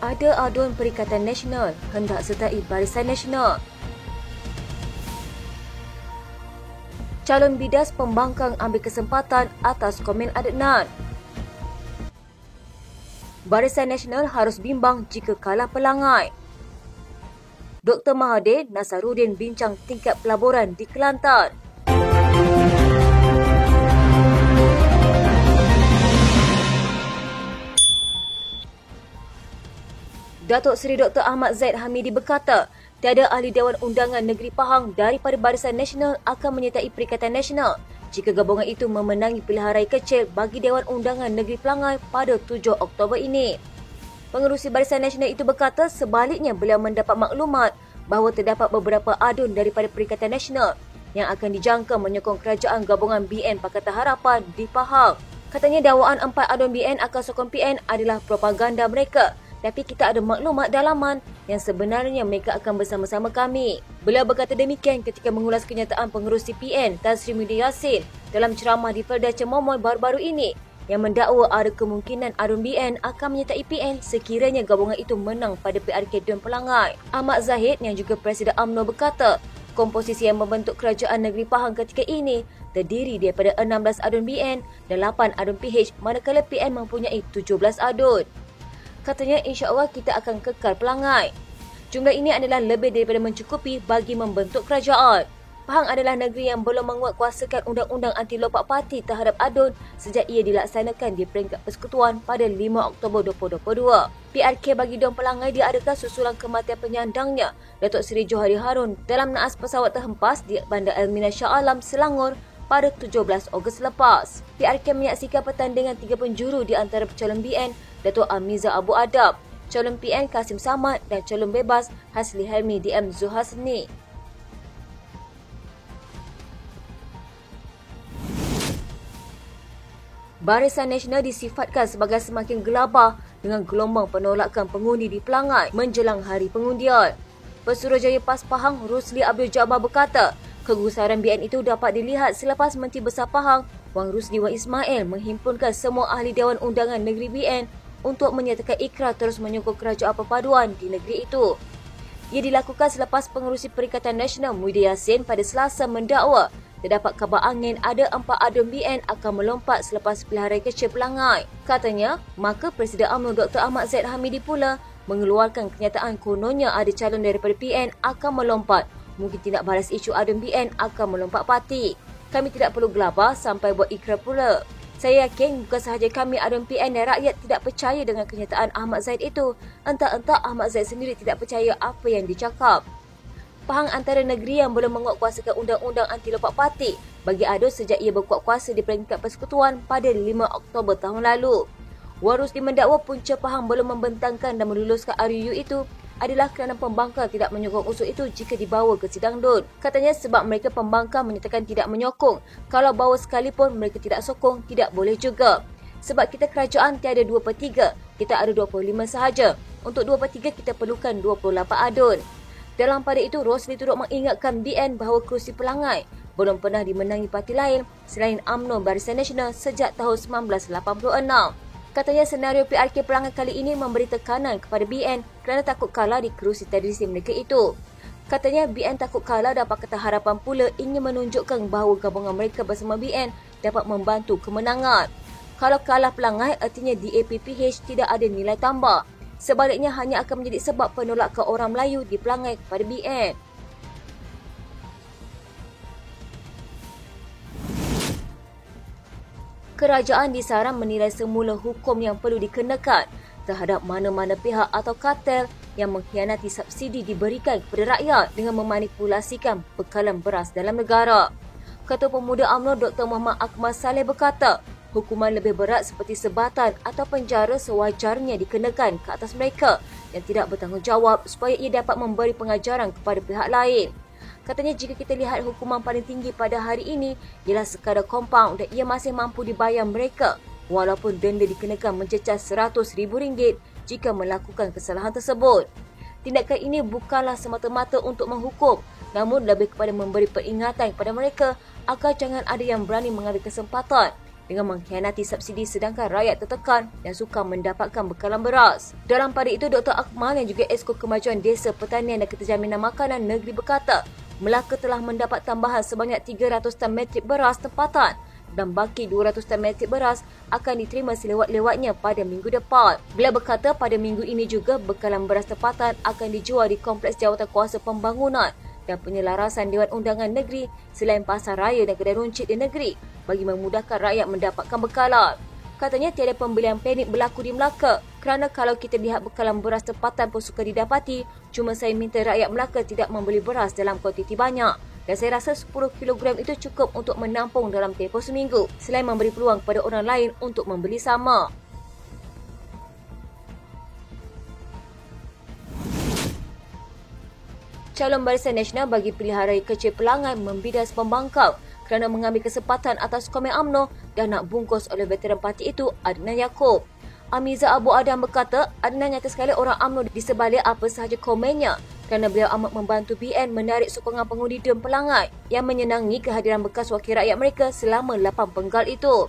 Ada aduan Perikatan Nasional hendak sertai Barisan Nasional. Calon bidas pembangkang ambil kesempatan atas komen Adnan. Barisan Nasional harus bimbang jika kalah pelangai. Dr. Mahathir Nasaruddin bincang tingkat pelaburan di Kelantan. Datuk Seri Dr. Ahmad Zahid Hamidi berkata, tiada ahli Dewan Undangan Negeri Pahang daripada Barisan Nasional akan menyertai Perikatan Nasional jika gabungan itu memenangi pilihan raya kecil bagi Dewan Undangan Negeri Pelangai pada 7 Oktober ini. Pengerusi Barisan Nasional itu berkata sebaliknya beliau mendapat maklumat bahawa terdapat beberapa adun daripada Perikatan Nasional yang akan dijangka menyokong kerajaan gabungan BN Pakatan Harapan di Pahang. Katanya dakwaan 4 adun BN akan sokong PN adalah propaganda mereka. Tapi kita ada maklumat dalaman yang sebenarnya mereka akan bersama-sama kami. Beliau berkata demikian ketika mengulas kenyataan pengerusi PN Tan Sri Muhyiddin Yassin dalam ceramah di Perda Cemomoy baru-baru ini yang mendakwa ada kemungkinan adun BN akan menyertai PN sekiranya gabungan itu menang pada PRK Dewan Pelangai. Ahmad Zahid yang juga Presiden UMNO berkata, komposisi yang membentuk kerajaan negeri Pahang ketika ini terdiri daripada 16 adun BN dan 8 adun PH manakala PN mempunyai 17 adun. Katanya insya-Allah kita akan kekal pelangai. Jumlah ini adalah lebih daripada mencukupi bagi membentuk kerajaan. Pahang adalah negeri yang belum menguatkuasakan undang-undang anti lompat parti terhadap adun sejak ia dilaksanakan di peringkat persekutuan pada 5 Oktober 2022. PRK bagi Dewan Pelangai diadakan susulan kematian penyandangnya Datuk Seri Johari Harun dalam naas pesawat terhempas di Bandar Elmina Shah Alam, Selangor pada 17 Ogos lepas. PRK menyaksikan pertandingan 3 penjuru di antara calon BN Datuk Amiza Abu Adab, calon PN Kasim Samad dan calon bebas Hasli Helmi DM Zuhasni. Barisan Nasional disifatkan sebagai semakin gelabah dengan gelombang penolakan pengundi di Pelangai menjelang hari pengundian. Pesuruhjaya PAS Pahang Rusli Abdul Jabbar berkata, kegusaran BN itu dapat dilihat selepas Menteri Besar Pahang Wang Rusdi Wan Ismail menghimpunkan semua ahli Dewan Undangan Negeri BN untuk menyatakan ikrar terus menyokong kerajaan perpaduan di negeri itu. Ia dilakukan selepas pengerusi Perikatan Nasional Muhyiddin Yassin pada Selasa mendakwa terdapat kabar angin ada 4 adun BN akan melompat selepas pilihan raya kecil Pelangai. Katanya, maka Presiden UMNO Dr. Ahmad Zahid Hamidi pula mengeluarkan kenyataan kononnya ada calon daripada PN akan melompat. Mungkin tidak balas isu adun BN akan melompat parti. Kami tidak perlu gelabah sampai buat ikrar pula. Saya yakin bukan sahaja kami adun PN dan rakyat tidak percaya dengan kenyataan Ahmad Zahid itu. Entah-entah Ahmad Zahid sendiri tidak percaya apa yang dicakap. Pahang antara negeri yang belum menguatkuasakan undang-undang anti lompat parti bagi adun sejak ia berkuat kuasa di peringkat persekutuan pada 5 Oktober tahun lalu. Wan Rusdi mendakwa punca Pahang belum membentangkan dan meluluskan RUU itu adalah kerana pembangkang tidak menyokong usul itu jika dibawa ke sidang DUN. Katanya sebab mereka pembangkang menyatakan tidak menyokong. Kalau bawa sekalipun mereka tidak sokong, tidak boleh juga. Sebab kita kerajaan tiada 2/3, kita ada 25 sahaja. Untuk 2/3 kita perlukan 28 adun. Dalam pada itu, Rosli turut mengingatkan BN bahawa kerusi Pelangai belum pernah dimenangi parti lain selain UMNO Barisan Nasional sejak tahun 1986. Katanya senario PRK Pelangai kali ini memberi tekanan kepada BN kerana takut kalah di kerusi tradisi mereka itu. Katanya BN takut kalah dan Pakatan Harapan pula ingin menunjukkan bahawa gabungan mereka bersama BN dapat membantu kemenangan. Kalau kalah Pelangai artinya DAPPH tidak ada nilai tambah. Sebaliknya hanya akan menjadi sebab penolakan orang Melayu di Pelangai kepada BN. Kerajaan disaran menilai semula hukum yang perlu dikenakan terhadap mana-mana pihak atau kartel yang mengkhianati subsidi diberikan kepada rakyat dengan memanipulasikan bekalan beras dalam negara. Ketua Pemuda UMNO Dr. Muhammad Akmal Saleh berkata, hukuman lebih berat seperti sebatan atau penjara sewajarnya dikenakan ke atas mereka yang tidak bertanggungjawab supaya ia dapat memberi pengajaran kepada pihak lain. Katanya jika kita lihat hukuman paling tinggi pada hari ini ialah sekadar kompaun dan ia masih mampu dibayar mereka walaupun denda dikenakan mencecah RM100,000 jika melakukan kesalahan tersebut. Tindakan ini bukanlah semata-mata untuk menghukum, namun lebih kepada memberi peringatan kepada mereka agar jangan ada yang berani mengambil kesempatan dengan mengkhianati subsidi sedangkan rakyat tertekan dan sukar mendapatkan bekalan beras. Dalam pada itu, Dr. Akmal yang juga Esko Kemajuan Desa Pertanian dan Keterjaminan Makanan Negeri berkata, Melaka telah mendapat tambahan sebanyak 300 tan metrik beras tempatan dan baki 200 tan metrik beras akan diterima selewat-lewatnya pada minggu depan. Beliau berkata pada minggu ini juga bekalan beras tempatan akan dijual di Kompleks Jawatan Kuasa Pembangunan dan Penyelarasan Dewan Undangan Negeri selain pasar raya dan kedai runcit di negeri bagi memudahkan rakyat mendapatkan bekalan. Katanya tiada pembelian panik berlaku di Melaka kerana kalau kita lihat bekalan beras tempatan pun sukar didapati, cuma saya minta rakyat Melaka tidak membeli beras dalam kuantiti banyak dan saya rasa 10 kilogram itu cukup untuk menampung dalam tempoh seminggu selain memberi peluang kepada orang lain untuk membeli sama. Calon Barisan Nasional bagi Pilihan Raya Kecil Pelangai membidas pembangkang kerana mengambil kesempatan atas komen UMNO dan nak bungkus oleh veteran parti itu Adnan Yaakob. Amiza Abu Adam berkata Adnan nyata sekali orang UMNO di sebalik apa sahaja komennya kerana beliau amat membantu BN menarik sokongan pengundi DUN Pelangai yang menyenangi kehadiran bekas wakil rakyat mereka selama 8 penggal itu.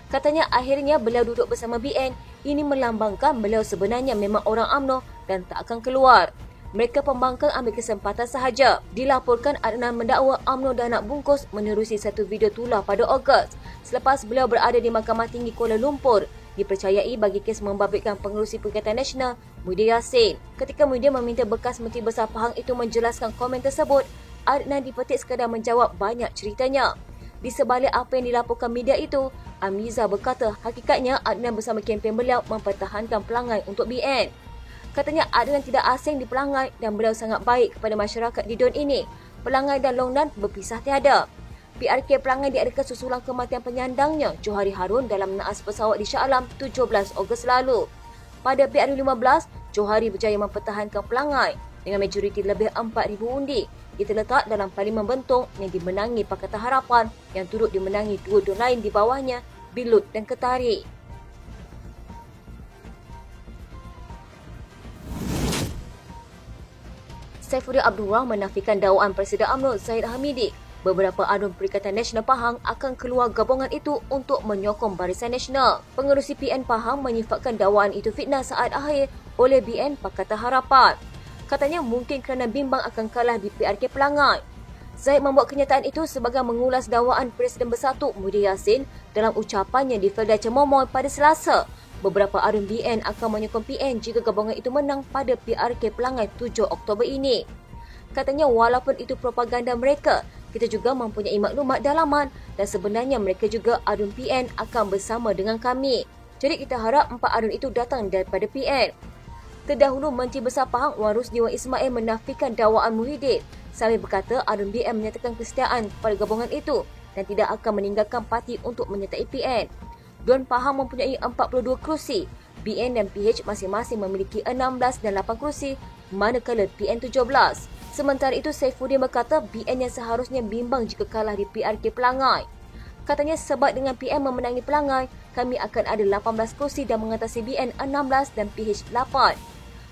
Katanya akhirnya beliau duduk bersama BN, ini melambangkan beliau sebenarnya memang orang UMNO dan tak akan keluar. Mereka pembangkang ambil kesempatan sahaja. Dilaporkan Adnan mendakwa UMNO dah nak bungkus menerusi satu video tular pada Ogos selepas beliau berada di Mahkamah Tinggi Kuala Lumpur dipercayai bagi kes membabitkan pengerusi Perikatan Nasional Muhyiddin Yassin. Ketika Muhyiddin meminta bekas Menteri Besar Pahang itu menjelaskan komen tersebut, Adnan dipetik sekadar menjawab banyak ceritanya. Di sebalik apa yang dilaporkan media itu, Amiza berkata hakikatnya Adnan bersama kempen beliau mempertahankan pelangai untuk BN. Katanya Adnan tidak asing di Pelangai dan beliau sangat baik kepada masyarakat di DUN ini. Pelangai dan Longnan berpisah tiada. PRK Pelangai diadakan susulan kematian penyandangnya Johari Harun dalam naas pesawat di Shah Alam 17 Ogos lalu. Pada PRU15, Johari berjaya mempertahankan Pelangai dengan majoriti lebih 4,000 undi. Ia terletak dalam Parlimen Bentong yang dimenangi Pakatan Harapan yang turut dimenangi dua DUN lain di bawahnya, Bilut dan Ketarik. Saifuddin Abdullah menafikan dakwaan Presiden UMNO Zahid Hamidi. Beberapa ADUN Perikatan Nasional Pahang akan keluar gabungan itu untuk menyokong Barisan Nasional. Pengerusi PN Pahang menyifatkan dakwaan itu fitnah saat akhir oleh BN Pakatan Harapan. Katanya mungkin kerana bimbang akan kalah di PRK Pelangai. Zahid membuat kenyataan itu sebagai mengulas dakwaan Presiden Bersatu Muhyiddin Yassin dalam ucapannya di Felda Cemomoy pada Selasa. Beberapa ADUN BN akan menyokong PN jika gabungan itu menang pada PRK Pelangai 7 Oktober ini. Katanya walaupun itu propaganda mereka, kita juga mempunyai maklumat dalaman dan sebenarnya mereka juga ADUN PN akan bersama dengan kami. Jadi kita harap 4 ADUN itu datang daripada PN. Terdahulu Menteri Besar Pahang Wan Rusdi Wan Ismail menafikan dakwaan Muhyiddin sambil berkata ADUN BN menyatakan kesetiaan pada gabungan itu dan tidak akan meninggalkan parti untuk menyertai PN. DUN Pahang mempunyai 42 kerusi. BN dan PH masing-masing memiliki 16 dan 8 kerusi, manakala PN 17. Sementara itu, Saifuddin berkata BN yang seharusnya bimbang jika kalah di PRK Pelangai. Katanya sebab dengan PN memenangi Pelangai, kami akan ada 18 kerusi dan mengatasi BN 16 dan PH 8.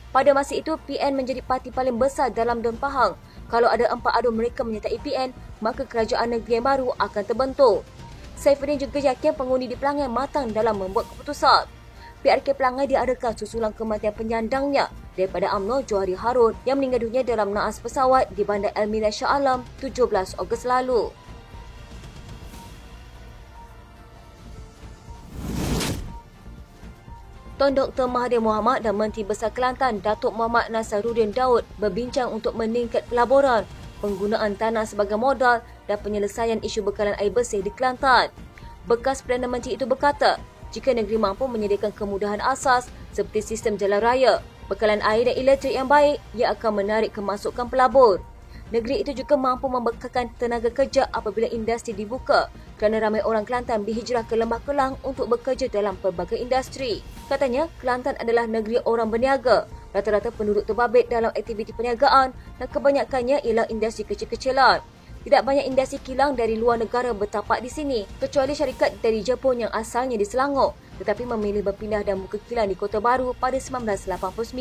Pada masa itu, PN menjadi parti paling besar dalam DUN Pahang. Kalau ada 4 ADUN mereka menyertai PN, maka kerajaan negeri yang baru akan terbentuk. Saifuddin juga yakin pengundi di Pelangai matang dalam membuat keputusan. PRK Pelangai diadakan susulan kematian penyandangnya daripada UMNO Johari Harun yang meninggal dunia dalam naas pesawat di Bandar Elmina Shah Alam 17 Ogos lalu. Tuan Dr. Mahathir Mohamad dan Menteri Besar Kelantan Datuk Muhammad Nasaruddin Daud berbincang untuk meningkat pelaburan, penggunaan tanah sebagai modal dan penyelesaian isu bekalan air bersih di Kelantan. Bekas Perdana Menteri itu berkata, jika negeri mampu menyediakan kemudahan asas seperti sistem jalan raya, bekalan air dan elektrik yang baik, ia akan menarik kemasukan pelabur. Negeri itu juga mampu membekalkan tenaga kerja apabila industri dibuka kerana ramai orang Kelantan berhijrah ke Lembah Kelang untuk bekerja dalam pelbagai industri. Katanya, Kelantan adalah negeri orang berniaga. Rata-rata penduduk terbabit dalam aktiviti perniagaan dan kebanyakannya ialah industri kecil-kecilan. Tidak banyak industri kilang dari luar negara bertapak di sini, kecuali syarikat dari Jepun yang asalnya di Selangor tetapi memilih berpindah dan buka kilang di Kota Baru pada 1989.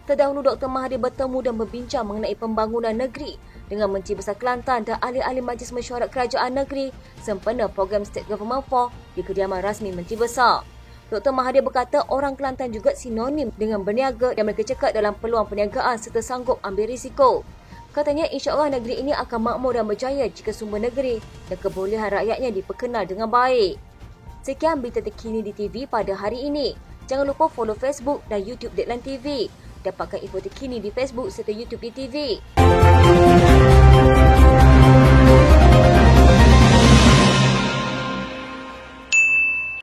Terdahulu Dr. Mahathir bertemu dan berbincang mengenai pembangunan negeri dengan Menteri Besar Kelantan dan ahli-ahli Majlis Mesyuarat Kerajaan Negeri sempena program State Government 4 di kediaman rasmi Menteri Besar. Dr. Mahathir berkata orang Kelantan juga sinonim dengan berniaga dan mereka cekap dalam peluang perniagaan serta sanggup ambil risiko. Katanya insya-Allah negeri ini akan makmur dan berjaya jika sumber negeri dan kebolehan rakyatnya diperkenal dengan baik. Sekian berita terkini di TV pada hari ini. Jangan lupa follow Facebook dan YouTube Deadline TV. Dapatkan info terkini di Facebook serta YouTube di TV.